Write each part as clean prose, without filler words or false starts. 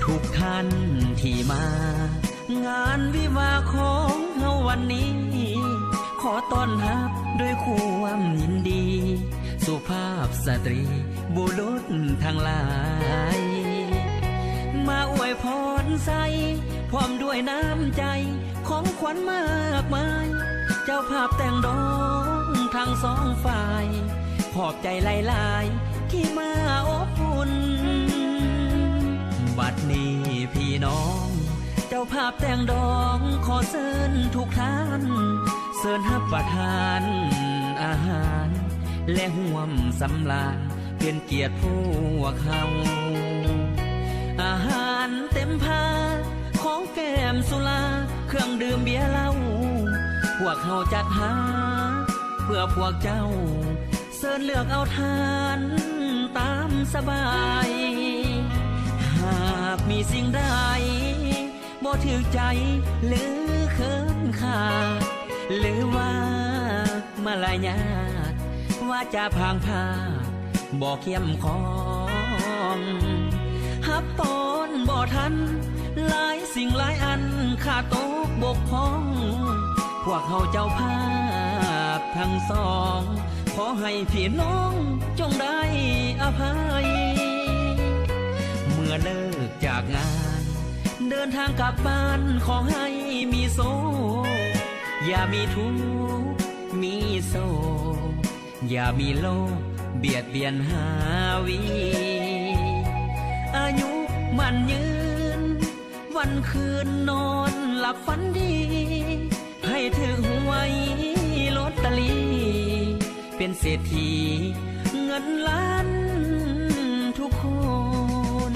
ทุกท่านที่มางานวิวาของเฮาวันนี้ขอต้อนรับด้วยความยินดีสุภาพสตรีบุรุษทั้งหลายมาอวยพรใส่พร้อมด้วยน้ำใจของขวัญมากมายเจ้าภาพแต่งดองทั้งสองฝ่ายขอบใจหลายๆที่มาอบอุ่นบัดนี้พี่น้องเจ้าภาพแต่งดองขอเชิญทุกท่านเชิญรับประทานอาหารและห่วมสำราญเป็นเกียรติพวกเขาอาหารเต็มพาของแก้มสุราเครื่องดื่มเบียร์เหล้าพวกเขาจัดหาเพื่อพวกเจ้าเชิญเลือกเอาทานตามสบายหากมีสิ่งใดบ่ถึกใจหรือเขินขาหรือว่ามารยาทว่าจะพางพาบ่เข้มข้องฮับตอนบ่ทันหลายสิ่งหลายอันขาดตกบกพร่องพวกเขาเจ้าภาพทั้งสองขอให้พี่น้องจงได้อภัยเมื่อเลิกจากงานเดินทางกลับบ้านขอให้มีโซอย่ามีทุกข์มีโซอย่ามีโลกเบียดเบียนหาวีอายุมันยืนวันคืนนอนหลับฝันดีให้ถึงหวยลอตเตอรี่เป็นเศรษฐีเงินล้านทุกคน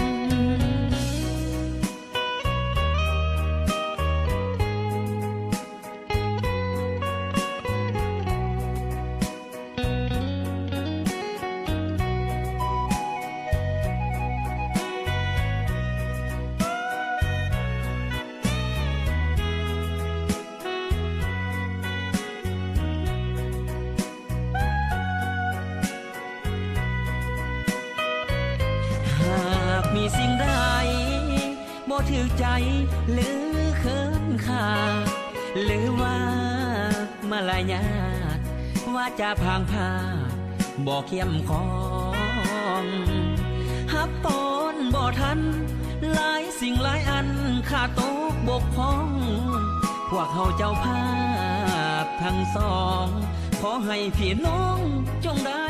มีสิ่งใดบ่ถึกใจหรือเขินขาหรือว่ามารยาทว่าจะพางพาบ่เข้มข้องฮับตอนบ่ทันหลายสิ่งหลายอันขาดตกบกพร่องพวกเขาเจ้าภาพทั้งสองขอให้พี่น้องจงได้